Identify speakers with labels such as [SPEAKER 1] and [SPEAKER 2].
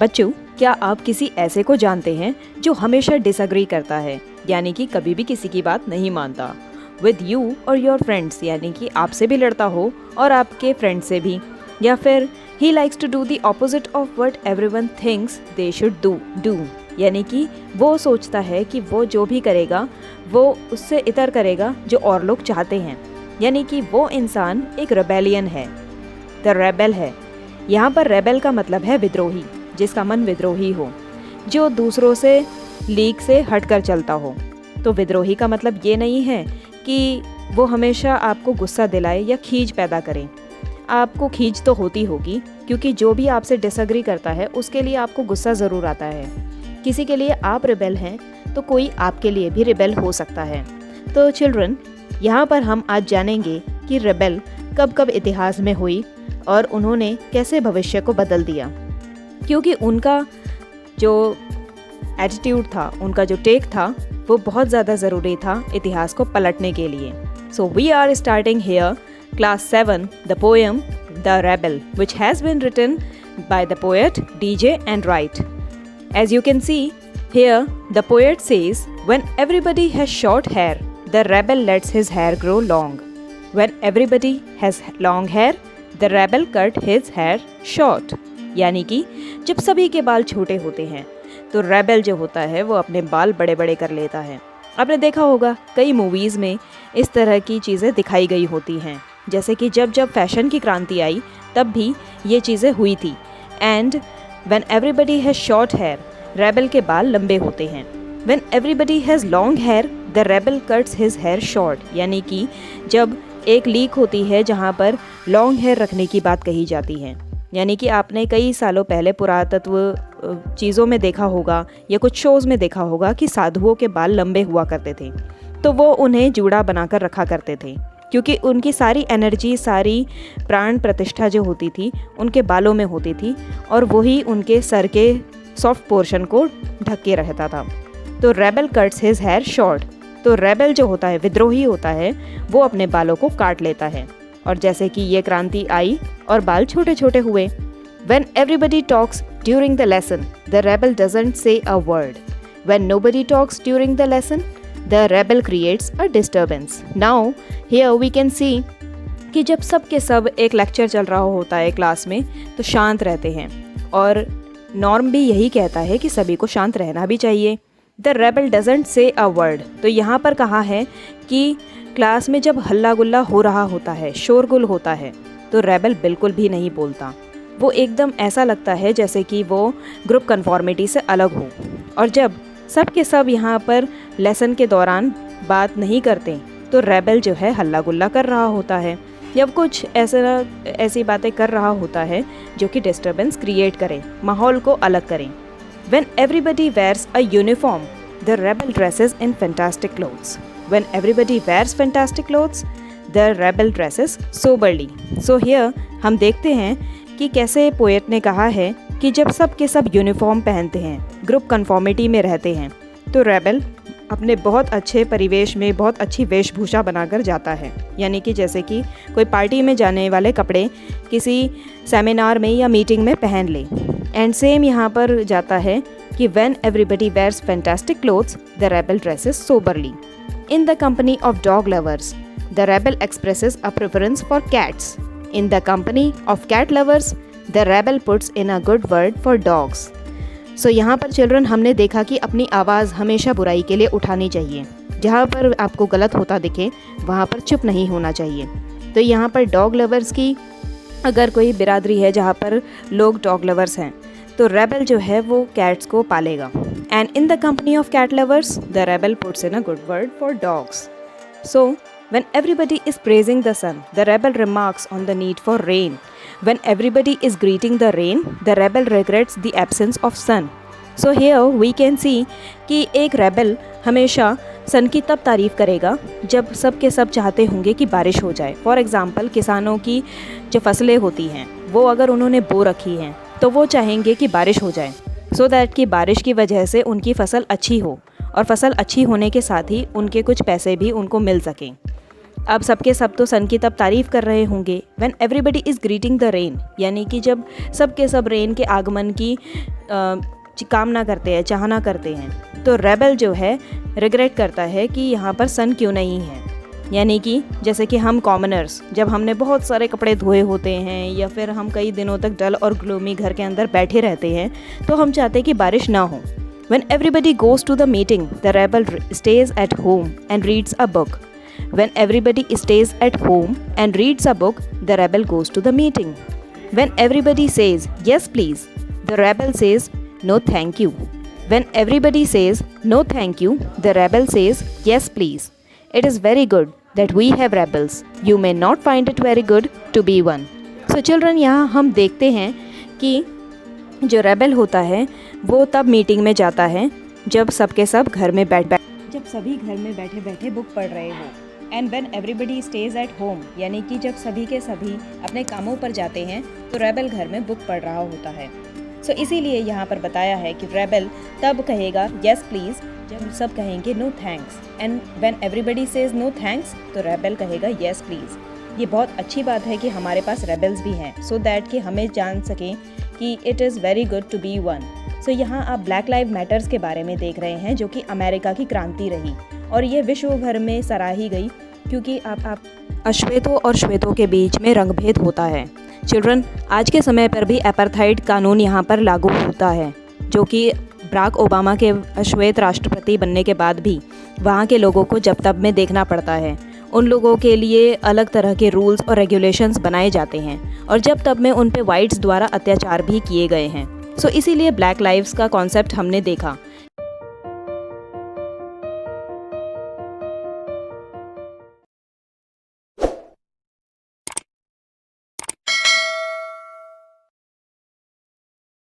[SPEAKER 1] बच्चों, क्या आप किसी ऐसे को जानते हैं जो हमेशा डिसएग्री करता है, यानी कि कभी भी किसी की बात नहीं मानता, विद यू और योर फ्रेंड्स, यानी कि आपसे भी लड़ता हो और आपके फ्रेंड से भी, या फिर he likes to do the opposite of what everyone thinks they should do, यानी कि वो सोचता है कि वो जो भी करेगा वो उससे इतर करेगा जो और लोग चाहते हैं, यानी कि वो इंसान एक रेबेलियन है, द रेबेल है। यहाँ पर रेबेल का मतलब है विद्रोही, जिसका मन विद्रोही हो, जो दूसरों से लीग से हटकर चलता हो। तो विद्रोही का मतलब ये नहीं है कि वो हमेशा आपको गुस्सा दिलाए या खींच पैदा करे। आपको खींच तो होती होगी, क्योंकि जो भी आपसे डिसएग्री करता है उसके लिए आपको गुस्सा ज़रूर आता है। किसी के लिए आप रिबेल हैं तो कोई आपके लिए भी रिबेल हो सकता है। तो चिल्ड्रन, यहाँ पर हम आज जानेंगे कि रिबेल कब कब इतिहास में हुई और उन्होंने कैसे भविष्य को बदल दिया, क्योंकि उनका जो एटीट्यूड था, उनका जो टेक था, वो बहुत ज़्यादा ज़रूरी था इतिहास को पलटने के लिए। So we are starting here class 7 the poem the rebel, which has been written by the poet DJ Enright. As you can see here, the poet says, when everybody has short hair, the rebel lets his hair grow long. When everybody has long hair, the rebel cut his hair short. यानी कि जब सभी के बाल छोटे होते हैं तो रेबेल जो होता है वो अपने बाल बड़े बड़े कर लेता है। आपने देखा होगा कई मूवीज़ में इस तरह की चीज़ें दिखाई गई होती हैं, जैसे कि जब जब फैशन की क्रांति आई तब भी ये चीज़ें हुई थी। And when everybody has short hair, rebel के बाल लंबे होते हैं। When everybody has long hair, the rebel cuts his hair short, यानी कि जब एक लीक होती है जहाँ पर लॉन्ग हेयर रखने की बात कही जाती है, यानी कि आपने कई सालों पहले पुरातत्व चीज़ों में देखा होगा या कुछ शोज़ में देखा होगा कि साधुओं के बाल लंबे हुआ करते थे, तो वो उन्हें जूड़ा बनाकर रखा करते थे, क्योंकि उनकी सारी एनर्जी, सारी प्राण प्रतिष्ठा जो होती थी उनके बालों में होती थी और वही उनके सर के सॉफ्ट पोर्शन को ढक के रहता था। तो rebel cuts his hair short, तो रेबेल जो होता है, विद्रोही होता है, वो अपने बालों को काट लेता है। और जैसे कि ये क्रांति आई और बाल छोटे छोटे हुए। When everybody talks during the lesson, the rebel doesn't say a word. When nobody talks during the lesson, the rebel creates a disturbance. Now, here we can see कि जब सब के सब एक लेक्चर चल रहा होता है क्लास में तो शांत रहते हैं, और नॉर्म भी यही कहता है कि सभी को शांत रहना भी चाहिए। The rebel doesn't say a word. तो यहाँ पर कहा है कि क्लास में जब हल्ला गुल्ला हो रहा होता है, शोरगुल होता है, तो रेबेल बिल्कुल भी नहीं बोलता। वो एकदम ऐसा लगता है जैसे कि वो ग्रुप कन्फॉर्मिटी से अलग हो। और जब सब के सब यहाँ पर लेसन के दौरान बात नहीं करते तो रेबेल जो है हल्ला गुल्ला कर रहा होता है या कुछ ऐसी बातें कर रहा होता है जो कि डिस्टर्बेंस क्रिएट करें, माहौल को अलग करें। When everybody wears a uniform, the rebel dresses in fantastic clothes. When everybody wears fantastic clothes, the rebel dresses soberly. So here हम देखते हैं कि कैसे पोएट ने कहा है कि जब सब के सब यूनिफॉर्म पहनते हैं, ग्रुप कन्फॉर्मिटी में रहते हैं, तो रेबेल अपने बहुत अच्छे परिवेश में बहुत अच्छी वेशभूषा बनाकर जाता है, यानी कि जैसे कि कोई पार्टी में जाने वाले कपड़े किसी सेमिनार में या मीटिंग में पहन ले। एंड सेम यहाँ पर जाता है कि when everybody wears fantastic clothes, the rebel dresses soberly. In the company of dog lovers, the rebel expresses a preference for cats. In the company of cat lovers, the rebel puts in a good word for dogs. So यहाँ पर children हमने देखा कि अपनी आवाज़ हमेशा बुराई के लिए उठानी चाहिए। जहाँ पर आपको गलत होता दिखे वहाँ पर चुप नहीं होना चाहिए। तो यहाँ पर डॉग लवर्स की अगर कोई बिरादरी है जहाँ पर लोग डॉग लवर्स हैं, तो रेबेल जो है वो कैट्स को पालेगा। And in the company of cat lovers, the rebel puts in a good word for dogs. So when everybody is praising the sun, the rebel remarks on the need for rain. When everybody is greeting the rain, the rebel regrets the absence of sun. So here we can see कि एक rebel हमेशा सन की तब तारीफ़ करेगा जब सब के सब चाहते होंगे कि बारिश हो जाए। फॉर एग्ज़ाम्पल, किसानों की जो फसलें होती हैं वो अगर उन्होंने बो रखी हैं तो वो चाहेंगे कि बारिश हो जाए, सो दैट कि बारिश की वजह से उनकी फसल अच्छी हो, और फसल अच्छी होने के साथ ही उनके कुछ पैसे भी उनको मिल सकें। अब सबके सब तो सन की तब तारीफ़ कर रहे होंगे when everybody is greeting the rain, यानी कि जब सब के सब रेन के आगमन की कामना करते हैं, चाहना करते हैं। तो रेबल जो है रिग्रेट करता है कि यहाँ पर सन क्यों नहीं है। यानी कि जैसे कि हम कॉमनर्स जब हमने बहुत सारे कपड़े धोए होते हैं या फिर हम कई दिनों तक डल और ग्लूमी घर के अंदर बैठे रहते हैं तो हम चाहते हैं कि बारिश ना हो। When everybody goes to the meeting, the rebel stays at home and reads a book. When everybody stays at home and reads a book, the rebel goes to the meeting. When everybody says, yes please, the rebel says, no thank you. When everybody says, no thank you, the rebel says, yes please. It is very good that we have rebels. You may not find it very good to be one. So children, यहाँ हम देखते हैं कि जो rebel होता है वो तब मीटिंग में जाता है जब सबके सब घर में जब सभी घर में बैठे बैठे बुक पढ़ रहे हो। And when everybody stage at home, यानी कि जब सभी के सभी अपने कामों पर जाते हैं तो रेबल घर में बुक पढ़ रहा होता है। सो इसीलिए यहाँ पर बताया है कि रेबल तब कहेगा येस प्लीज़ जब सब कहेंगे no thanks. And when everybody says no thanks तो रेबल कहेगा येस प्लीज़। ये बहुत अच्छी बात है कि हमारे पास रेबल्स भी हैं सो दैट कि हमें जान सकें कि it is very good to be one. So यहाँ आप ब्लैक लाइव मैटर्स के बारे में देख रहे हैं जो कि अमेरिका की क्रांति रही और ये विश्व भर में सराही गई क्योंकि आप अश्वेतों और श्वेतों के बीच में रंगभेद होता है। चिल्ड्रन, आज के समय पर भी अपार्थाइड कानून यहाँ पर लागू होता है जो कि बराक ओबामा के श्वेत राष्ट्रपति बनने के बाद भी वहाँ के लोगों को जब तब में देखना पड़ता है। उन लोगों के लिए अलग तरह के रूल्स और रेगुलेशंस बनाए जाते हैं और जब तब में उन पे वाइट्स द्वारा अत्याचार भी किए गए हैं। सो इसीलिए ब्लैक लाइव्स का कॉन्सेप्ट हमने देखा